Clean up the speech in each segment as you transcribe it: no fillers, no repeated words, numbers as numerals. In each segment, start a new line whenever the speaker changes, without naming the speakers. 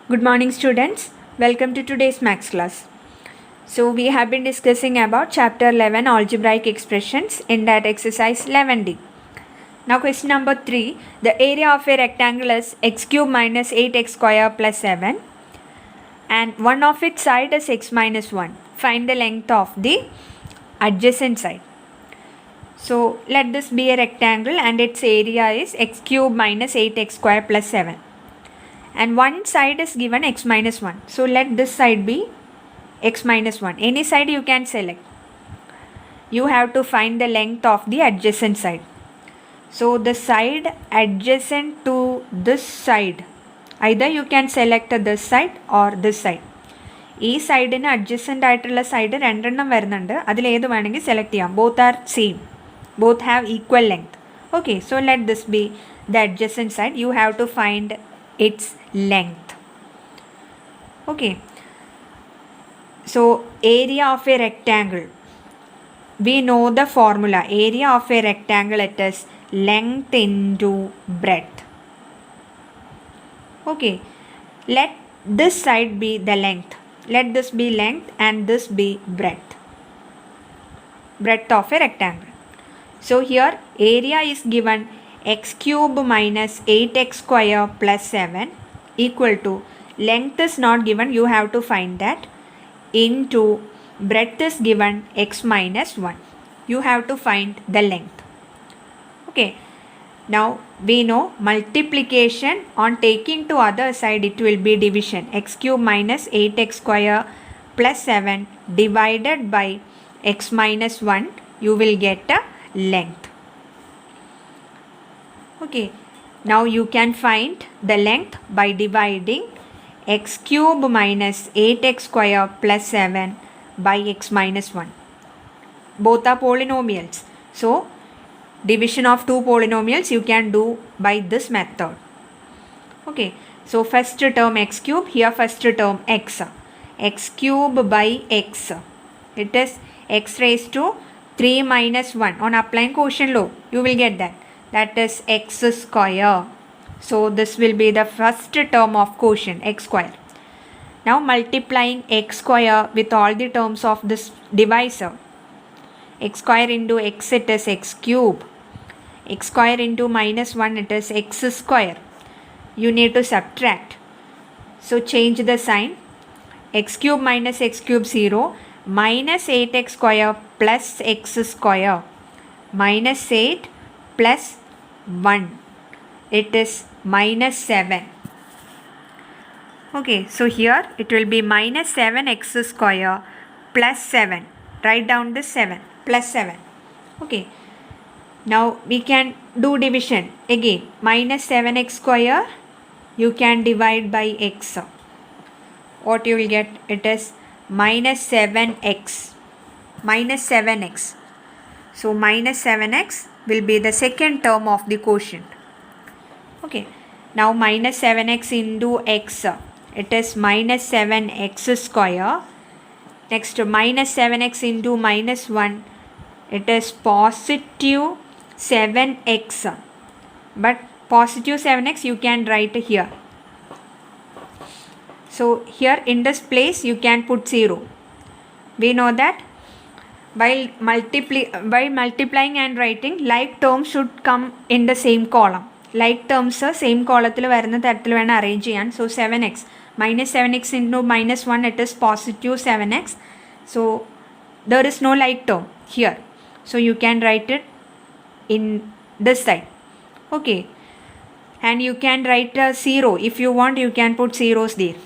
Good morning, students. Welcome to today's maths class. So we have been discussing about chapter 11 algebraic expressions in that exercise 11D. Now question number 3. The area of a rectangle is x cube minus 8x square plus 7 and one of its side is x minus 1. Find the length of the adjacent side. So let this be a rectangle and its area is x cube minus 8x square plus 7. And one side is given x minus 1. So let this side be x minus 1. Any side you can select. You have to find the length of the adjacent side. So the side adjacent to this side, either you can select this side or this side. ഈ സൈഡിന് adjacent ആയിട്ടുള്ള side രണ്ടെണ്ണം വരുന്നുണ്ട്. അതിലേത് വേണമെങ്കിൽ select ചെയ്യാം. Both are same, both have equal length. Okay, so let this be the adjacent side. You have to find its length. Okay, so area of a rectangle, we know the formula. Area of a rectangle, it is length into breadth. Okay, let this side be the length, let this be length and this be breadth of a rectangle. So here area is given x cube minus 8x square plus 7 equal to, length is not given, you have to find that, into breadth is given x minus 1. You have to find the length. Okay, now we know multiplication on taking to other side, it will be division. X cube minus 8x square plus 7 divided by x minus 1, you will get a length. Okay, now you can find the length by dividing x cube minus 8x square plus 7 by x minus 1. Both are polynomials. So, division of two polynomials you can do by this method. Okay, so first term x cube, here first term x. X cube by x. It is x raised to 3 minus 1. On applying quotient law, you will get that. That is x square. So this will be the first term of quotient, x square. Now multiplying x square with all the terms of this divisor. X square into x, it is x cube. X square into minus 1, it is x square. You need to subtract. So change the sign. X cube minus x cube 0. Minus 8x square plus x square. Minus 8 plus 1, it is minus 7. Okay, so here it will be minus 7x square plus 7. Write down this 7 plus 7. Okay, now we can do division again. Minus 7x square you can divide by x. What you will get? It is minus 7x. Minus 7x. So minus 7x will be the second term of the quotient. Okay, now minus 7x into x, it is minus 7x square. Next, minus 7x into minus 1, it is positive 7x. But positive 7x you can write here. So here in this place you can put 0. We know that while multiplying and writing, like terms should come in the same column. Like terms same column varuna tarathil vena arrange cheyan. So 7x minus 7x into minus 1, it is positive 7x. So there is no like term here. So you can write it in this side. Okay, and you can write a 0. If you want, you can put zeros there.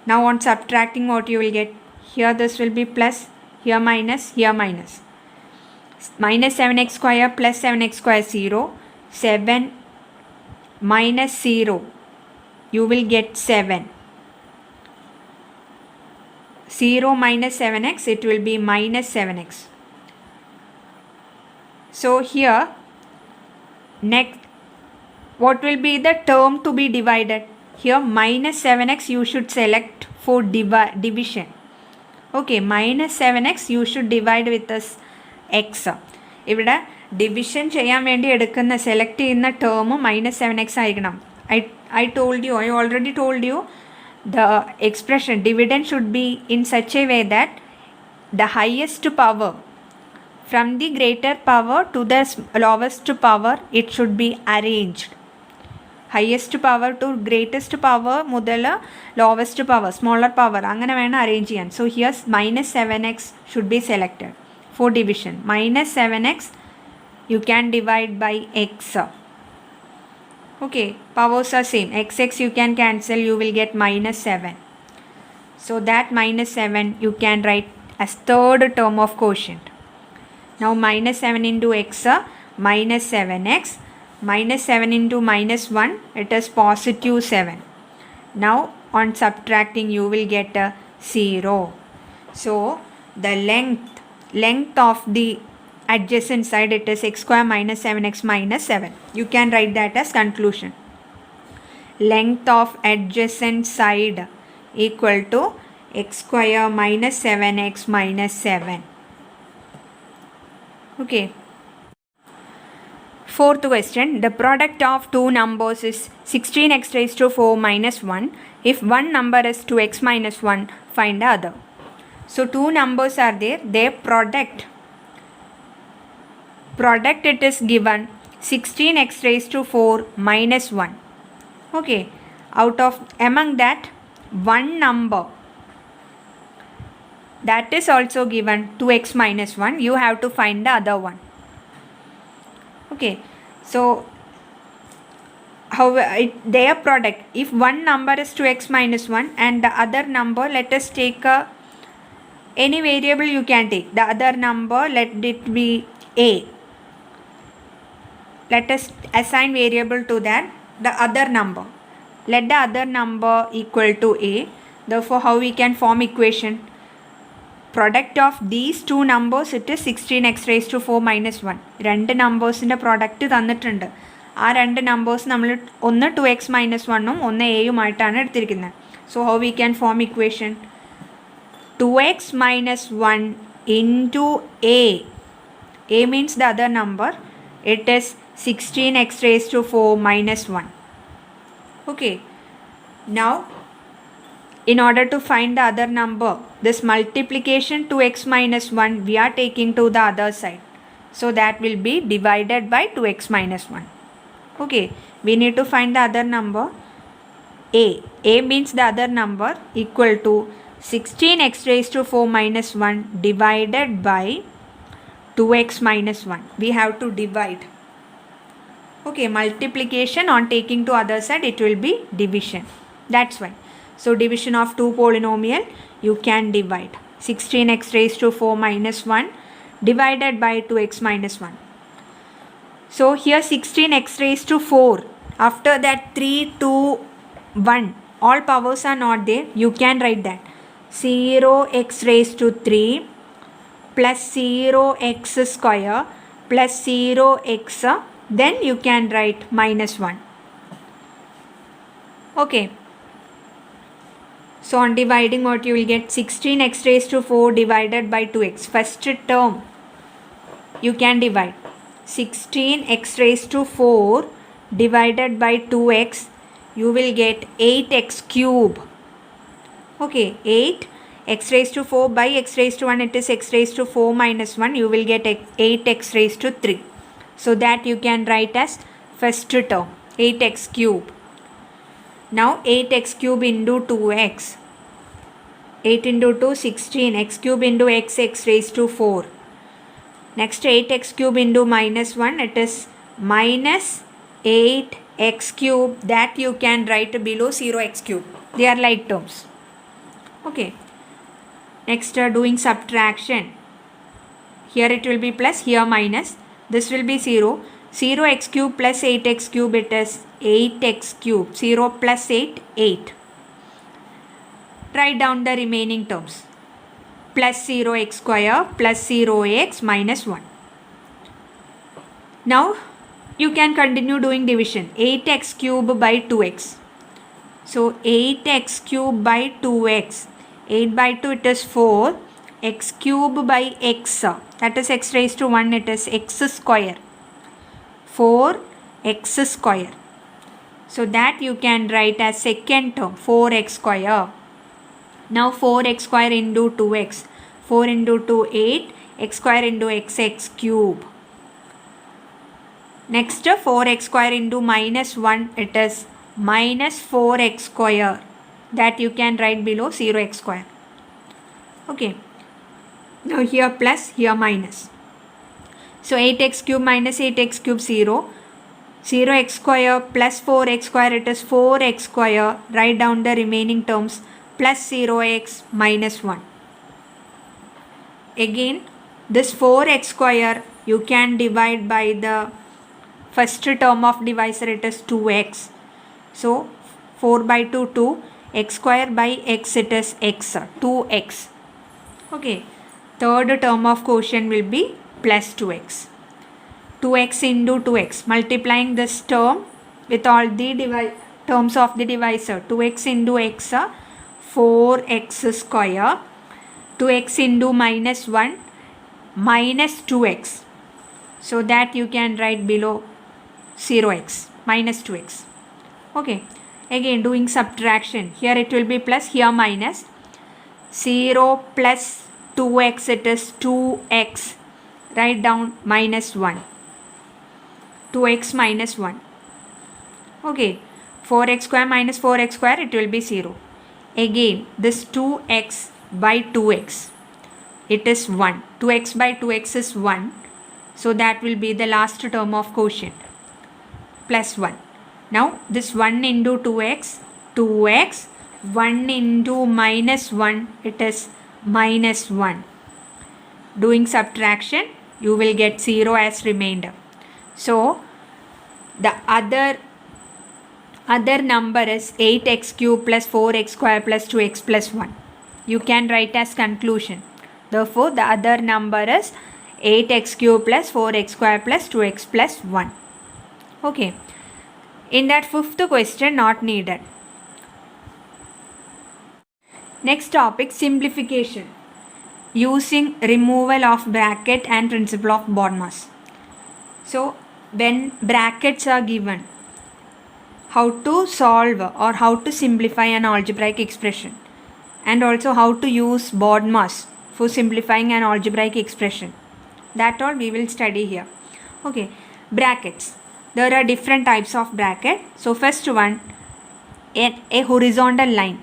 Now on subtracting, what you will get? Here this will be plus, here minus, here minus. Minus 7x square plus 7x square 0. 7 minus 0. You will get 7. 0 minus 7x, it will be minus 7x. So here, next, what will be the term to be divided? Here minus 7x you should select for division. Okay, minus 7x you should divide with this x. ഇവിടെ division ചെയ്യാൻ വേണ്ടി എടുക്കുന്ന select ചെയ്യുന്ന term -7x ആയിരിക്കണം. I already told you, the expression dividend should be in such a way that the highest power from the greater power to the lowest power, it should be arranged. Highest power to greatest power മുതൽ lowest power, smaller power അങ്ങനെ വേണം arrange ചെയ്യാൻ. So here minus 7x should be selected for division. Minus 7x you can divide by x. Okay, powers are same. X you can cancel, you will get minus 7. So that minus 7 you can write as third term of quotient. Now minus 7 into x, minus 7x. Minus 7 into minus 1, it is positive 7. Now on subtracting you will get a 0. So the length of the adjacent side, it is x square minus 7x minus 7. You can write that as conclusion. Length of adjacent side equal to x square minus 7x minus 7. Okay. Fourth question, the product of two numbers is 16x raised to 4 minus 1. If one number is 2x minus 1, find the other. So two numbers are there, their product it is given 16x raised to 4 minus 1. Okay, among that one number that is also given 2x minus 1, you have to find the other one. Okay, so how their product, if one number is 2x minus 1 and the other number, let us take any variable you can take. The other number, let it be a. Let us assign variable to that, the other number. Let the other number equal to a. Therefore, how we can form equation? Product of these two numbers, it is 16x raised to 4 minus 1. രണ്ട് നമ്പേഴ്സിൻ്റെ product തന്നിട്ടുണ്ട്. ആ രണ്ട് numbers നമ്മൾ ഒന്ന് 2x minus 1ഉം ഒന്ന് എയുമായിട്ടാണ് എടുത്തിരിക്കുന്നത്. So how we can form equation? 2x minus 1 into a. A means the other number. It is 16x raised to 4 minus 1. Okay. Now, in order to find the other number, this multiplication 2x minus 1 we are taking to the other side. So that will be divided by 2x minus 1. Okay, we need to find the other number a. A means the other number equal to 16x raised to 4 minus 1 divided by 2x minus 1. We have to divide. Okay, multiplication on taking to other side, it will be division. That's why. So division of two polynomial, you can divide 16x raised to 4 minus 1 divided by 2x minus 1. So here 16x raised to 4. After that 3, 2, 1. All powers are not there. You can write that. 0x raised to 3 plus 0x square plus 0x. Then you can write minus 1. Okay. So on dividing, what you will get? 16x raised to 4 divided by 2x. First term you can divide. 16x raised to 4 divided by 2x, you will get 8x cube. Okay, 8x raised to 4 by x raised to 1, it is x raised to 4 minus 1. You will get 8x raised to 3. So that you can write as first term, 8x cube. Now 8x cube into 2x. 8 into 2, 16. X cube into x, x raised to 4. Next 8x cube into minus 1. It is minus 8x cube. That you can write below 0x cube. They are like terms. Okay. Next doing subtraction. Here it will be plus, here minus. This will be 0. 0x cube plus 8x cube, it is 8x cube. 0 plus 8, 8. Write down the remaining terms. Plus 0x square plus 0x minus 1. Now you can continue doing division. 8x cube by 2x. So 8x cube by 2x. 8 by 2, it is 4. X cube by x. That is x raised to 1, it is x square. 4x square. So that you can write as second term 4x square. Now 4x square into 2x. 4 into 2 8. X square into x cube. Next 4x square into minus 1, it is minus 4x square. That you can write below 0x square. Okay. Now here plus, here minus. So 8x cube minus 8x cube 0. 0x square plus 4x square, it is 4x square. Write down the remaining terms plus 0x minus 1. Again this 4x square you can divide by the first term of divisor, it is 2x. So 4 by 2 2, x square by x, it is x, 2x. Okay, third term of quotient will be plus 2x. 2x into 2x, multiplying this term with all the terms of the divisor. 2x into x, 4x square. 2x into minus 1, minus 2x. So that you can write below 0x, minus 2x. Okay, again doing subtraction. Here it will be plus, here minus. 0 plus 2x, it is 2x. Write down minus 1. 2x minus 1. Okay, 4x square minus 4x square, it will be 0. Again this 2x by 2x, it is 1. 2x by 2x is 1. So that will be the last term of quotient, plus 1. Now this 1 into 2x, 2x. 1 into minus 1, it is minus 1. Doing subtraction, you will get 0 as remainder. So the other number is 8x cube plus 4x square plus 2x plus 1. You can write as conclusion. Therefore the other number is 8x cube plus 4x square plus 2x plus 1. Okay. In that fifth question, not needed. Next topic, simplification using removal of bracket and principle of BODMAS. So when brackets are given, how to solve or how to simplify an algebraic expression, and also how to use BODMAS for simplifying an algebraic expression. That all we will study here. Okay, brackets. There are different types of bracket. So first one, a horizontal line.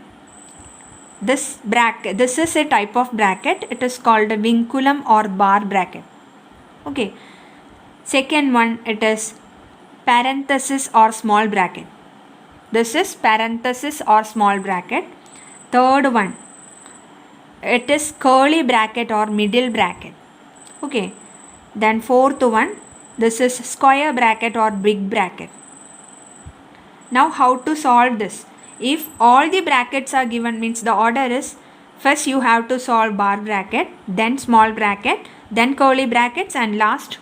This is a type of bracket. It is called a vinculum or bar bracket. Okay. Second one, it is parenthesis or small bracket. This is parenthesis or small bracket. Third one, it is curly bracket or middle bracket. Okay. Then fourth one, this is square bracket or big bracket. Now how to solve this? If all the brackets are given, means the order is first you have to solve bar bracket, then small bracket, then curly brackets, and last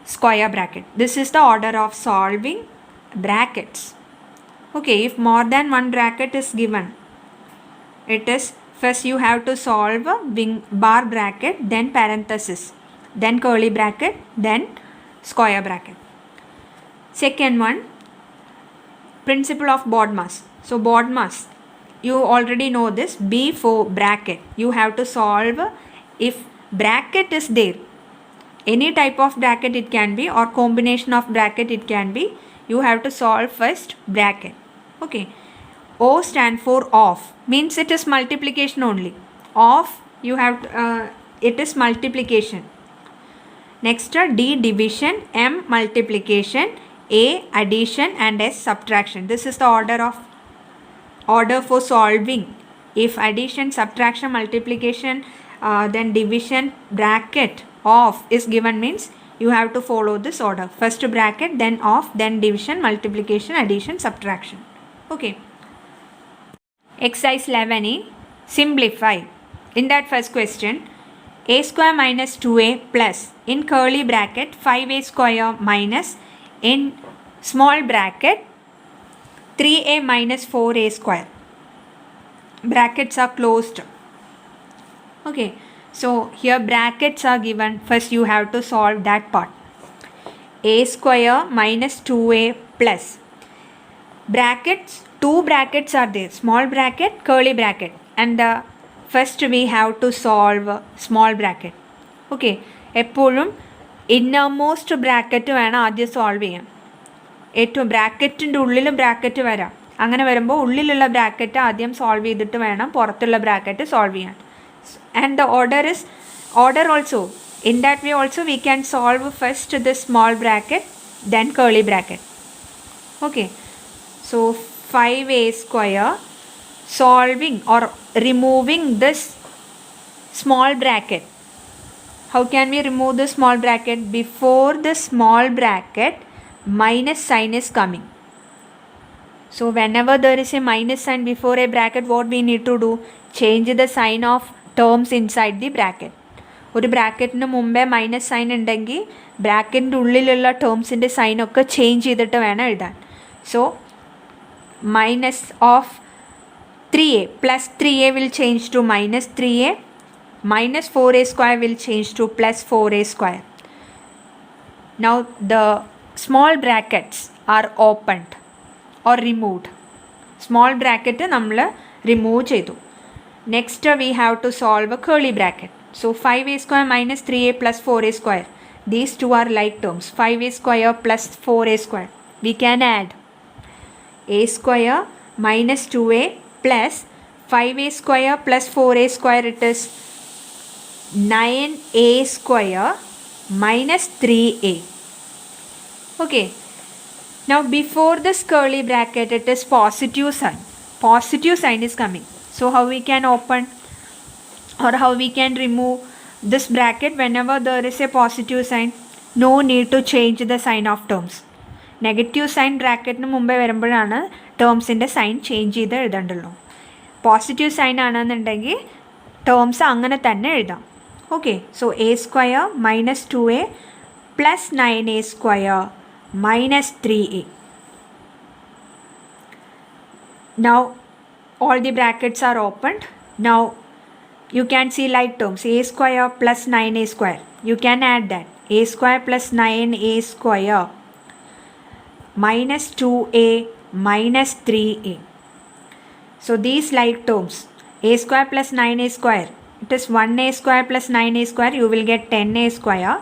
square bracket. This is the order of solving brackets. Okay, if more than one bracket is given, it is first you have to solve bar bracket, then parenthesis, then curly bracket, then square bracket. Second one, principle of BODMAS. So BODMAS, you already know this. B for bracket, you have to solve if bracket is there. Any type of bracket it can be, or combination of bracket it can be. You have to solve first bracket. Okay. O stand for off, means it is multiplication only. Off, you have to, it is multiplication. Next, D division, M multiplication, A addition, and S subtraction. This is the order for solving. If addition, subtraction, multiplication, then division, bracket, off is given, means you have to follow this order. First bracket, then off, then division, multiplication, addition, subtraction. Okay. Exercise 11E, simplify. In that first question, a square minus 2a plus in curly bracket 5a square minus in small bracket 3a minus 4a square. Brackets are closed. Okay, so here brackets are given. First you have to solve that part. A square minus 2a plus. brackets, two brackets are there, small bracket, curly bracket, and the first we have to solve small bracket. Okay, എപ്പോഴും innermost bracket വേണം ആദ്യം solve ചെയ്യാൻ. ഏറ്റവും ബ്രാക്കറ്റിൻ്റെ ഉള്ളിൽ bracket വരാം. അങ്ങനെ വരുമ്പോൾ ഉള്ളിലുള്ള ബ്രാക്കറ്റ് ആദ്യം സോൾവ് ചെയ്തിട്ട് വേണം പുറത്തുള്ള ബ്രാക്കറ്റ് സോൾവ് ചെയ്യാൻ. And the order also, in that way also we can solve first the small bracket then curly bracket. Okay, so 5a square, solving or removing this small bracket. How can we remove the small bracket? Before the small bracket minus sign is coming. So whenever there is a minus sign before a bracket, what we need to do? Change the sign of terms inside the bracket. ഒരു ബ്രാക്കറ്റിന് മുമ്പേ minus sign ഉണ്ടെങ്കിൽ ബ്രാക്കറ്റിൻ്റെ ഉള്ളിലുള്ള ടേംസിൻ്റെ സൈനൊക്കെ change ചെയ്തിട്ട് വേണം എഴുതാൻ. So minus of 3a plus 3a will change to minus 3a, minus 4a square will change to plus 4a square. Now the small brackets are opened or removed. Small bracket നമ്മൾ remove ചെയ്തു. Next we have to solve a curly bracket. So 5a square minus 3a plus 4a square. These two are like terms. 5a square plus 4a square. We can add a square minus 2a plus 5a square plus 4a square. It is 9a square minus 3a. Okay. Now before this curly bracket it is positive sign. Positive sign is coming. So how we can open or how we can remove this bracket whenever there is a positive sign? No need to change the sign of terms. Negative sign ബ്രാക്കറ്റിന് മുമ്പേ വരുമ്പോഴാണ് ടേംസിൻ്റെ sign change ചെയ്ത് എഴുതേണ്ടുള്ളൂ. Positive sign ആണെന്നുണ്ടെങ്കിൽ terms അങ്ങനെ തന്നെ എഴുതാം. Okay, so A square minus 2a plus 9a square minus 3a. Now all the brackets are opened. Now you can see like terms a square plus 9a square. You can add that a square plus 9a square minus 2a minus 3a. So these like terms a square plus 9a square, it is 1a square plus 9a square, you will get 10a square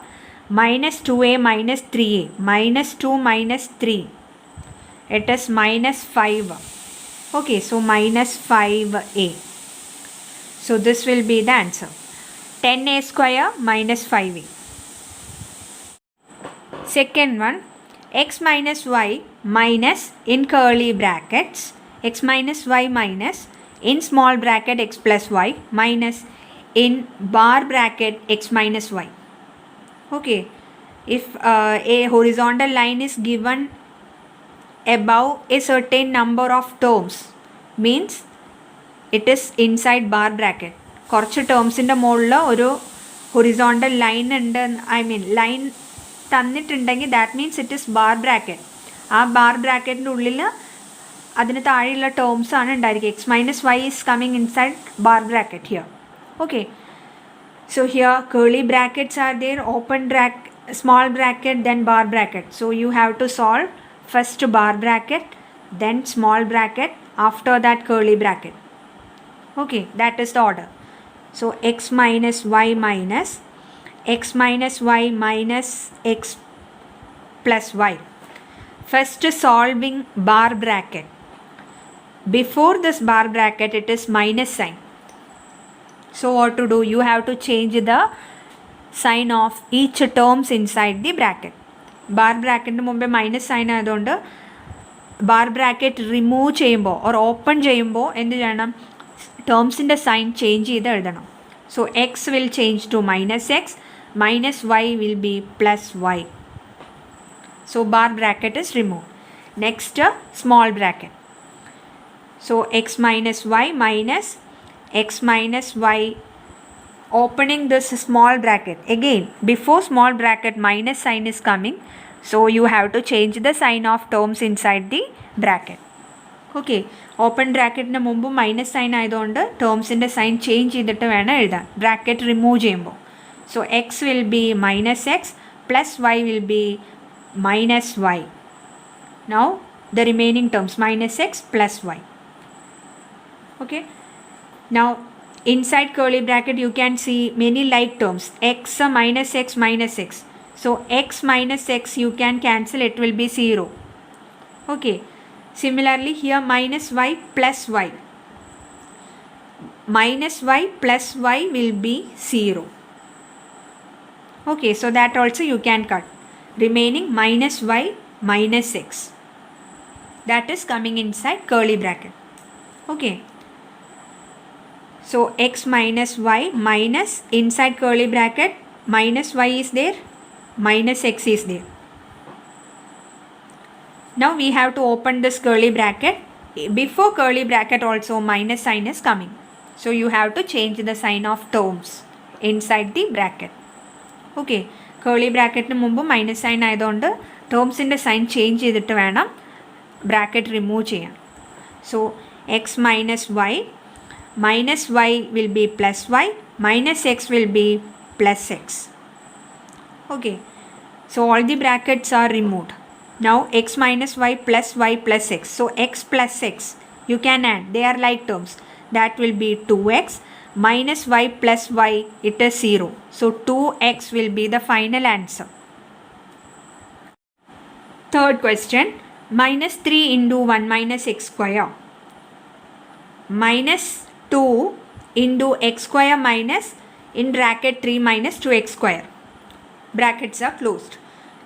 minus 2a minus 3a, minus 2 minus 3, it is minus 5. Okay, so minus 5a. So this will be the answer. 10a square minus 5a. Second one, x minus y minus in curly brackets, x minus y minus in small bracket x plus y minus in bar bracket x minus y. Okay, if a horizontal line is given above a certain number of terms, means it is inside bar bracket. കുറച്ച് ടേംസിൻ്റെ മുകളിൽ ഒരു horizontal line ഉണ്ട്, I mean line തന്നിട്ടുണ്ടെങ്കിൽ that means it is bar bracket. ആ bar ബ്രാക്കറ്റിൻ്റെ ഉള്ളിൽ അതിന് താഴെയുള്ള ടേംസ് ആണ് ഉണ്ടായിരിക്കുക. X minus Y is coming inside bar bracket here. Okay, so here curly brackets are there, open small bracket then bar bracket. So you have to solve first bar bracket then small bracket, after that curly bracket. Okay, that is the order. So x minus y minus x minus y minus x plus y. First solving bar bracket. Before this bar bracket it is minus sign. So what to do? You have to change the sign of each terms inside the bracket. Bar bracket മുമ്പേ minus sign ആയതുകൊണ്ട് bar bracket remove ചെയ്യുമ്പോൾ or open ചെയ്യുമ്പോൾ എന്ത് ചെയ്യണം? ടേംസിൻ്റെ sign change ചെയ്ത് എഴുതണം. So X will change to minus X, minus Y will be plus Y. So bar bracket is remove. Next small bracket. So X minus Y minus x minus y, opening this small bracket. Again before small bracket minus sign is coming, so you have to change the sign of terms inside the bracket. Okay, open bracket ന് മുമ്പ് minus sign ആയതുകൊണ്ട് ടേംസിൻ്റെ sign change ചെയ്തിട്ട് വേണം എഴുതാൻ bracket remove ചെയ്യുമ്പോൾ. So X will be minus X plus Y will be minus y. Now the remaining terms minus x plus y. Okay. Now inside curly bracket you can see many like terms, x minus x minus x. So x minus x you can cancel, it will be 0. Okay. Similarly here minus y plus y. Minus y plus y will be 0. Okay, so that also you can cut. Remaining minus y minus x. That is coming inside curly bracket. Okay. So x minus y minus inside curly bracket minus y is there, minus x is there. Now we have to open this curly bracket. Before curly bracket also minus sign is coming. So you have to change the sign of terms inside the bracket. Okay. Curly bracket nu mumbu minus sign ayadondu terms inde sign change cheyidittu venam bracket remove cheyan. So x minus y will be plus y, minus x will be plus x. Okay. So all the brackets are removed. Now x minus y plus x. So x plus x you can add, they are like terms. That will be 2x minus y plus y, it is 0. So 2x will be the final answer. Third question, minus 3 into 1 minus x square. Minus 2 into x square minus in bracket 3 minus 2x square. Brackets are closed.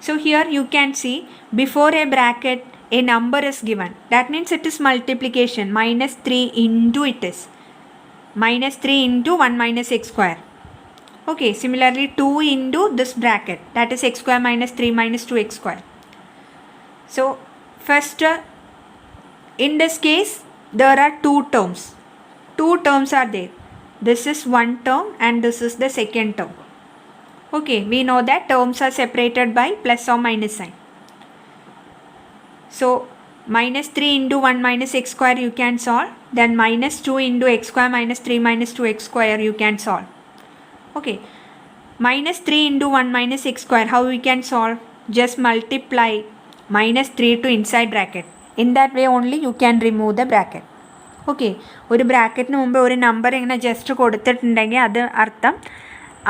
So here you can see before a bracket a number is given. That means it is multiplication. Minus 3 into it is. Minus 3 into 1 minus x square. Okay, similarly 2 into this bracket. That is x square minus 3 minus 2x square. So first in this case there are two terms. Two terms are there. This is one term and this is the second term. Okay, we know that terms are separated by plus or minus sign. So minus 3 into 1 minus x square you can solve. Then minus 2 into x square minus 3 minus 2x square you can solve. Okay. Minus 3 into 1 minus x square, how we can solve? Just multiply minus 3 to inside bracket. In that way only you can remove the bracket. Okay. ഒരു ബ്രാക്കറ്റിന് മുമ്പ് ഒരു number ഇങ്ങനെ just കൊടുത്തിട്ടുണ്ടെങ്കിൽ അത് അർത്ഥം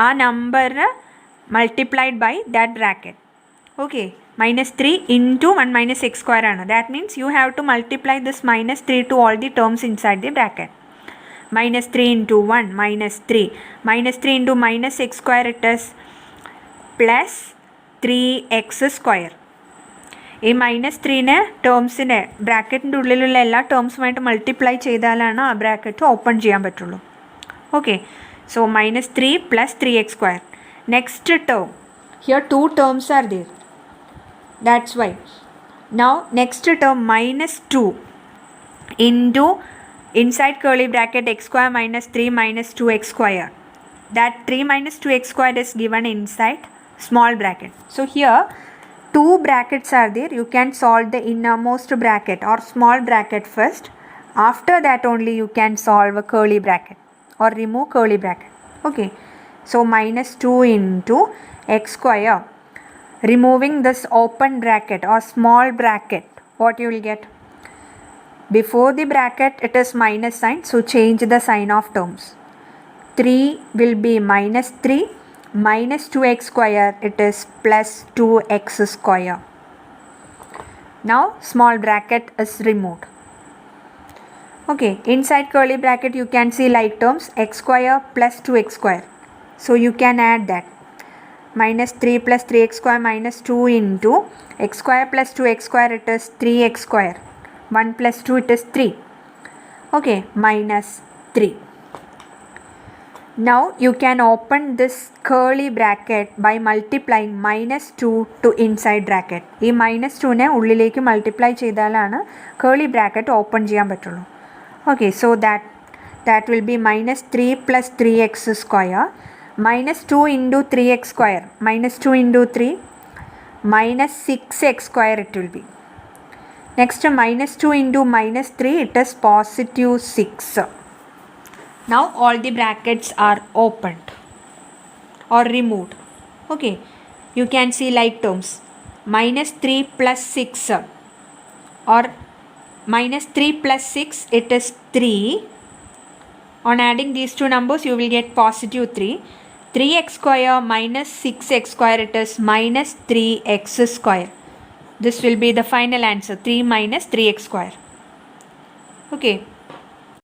ആ number multiplied by that bracket. Okay. minus 3 into 1 minus x square ആണ്. That means you have to multiply this minus 3 to all the terms inside the bracket. Minus 3 into 1 minus 3. Minus 3 into minus x square it is plus 3x square. ഈ minus 3നെ ടേംസിനെ ബ്രാക്കറ്റിൻ്റെ ഉള്ളിലുള്ള എല്ലാ ടേംസുമായിട്ട് multiply ചെയ്താലാണ് ആ bracket open ചെയ്യാൻ പറ്റുള്ളൂ. Okay. So minus 3 plus 3x square. Next term. Here two terms are there. That's why. Now next term minus 2 into inside curly bracket x square minus 3 minus 2x square. That 3 minus 2x square is given inside small bracket. So here two brackets are there. You can solve the innermost bracket or small bracket first. After that only you can solve a curly bracket or remove curly bracket. Okay. So minus 2 into x square. Removing this open bracket or small bracket, what you will get? Before the bracket it is minus sign, so change the sign of terms. 3 will be minus 3 minus 2x square, it is plus 2x square. Now small bracket is removed. Okay, inside curly bracket you can see like terms x square plus 2x square. So you can add that. Minus 3 plus 3x square minus 2 into x square plus 2x square, it is 3x square. 1 plus 2 it is 3. Okay, minus 3. Now you can open this curly bracket by multiplying minus 2 to inside bracket. ഈ minus 2നെ ഉള്ളിലേക്ക് multiply ചെയ്താലാണ് curly bracket open ചെയ്യാൻ പറ്റുള്ളൂ. Okay, so that will be minus 3 plus 3x square. Minus 2 into 3x square. Minus 2 into 3. Minus 6x square it will be. Next minus 2 into minus 3. It is positive 6. Now all the brackets are opened or removed. Okay. You can see like terms. Minus 3 plus 6. or minus 3 plus 6, it is 3. On adding these two numbers, you will get positive 3. 3x square minus 6x square, it is minus 3x square. This will be the final answer, 3 minus 3x square. Okay.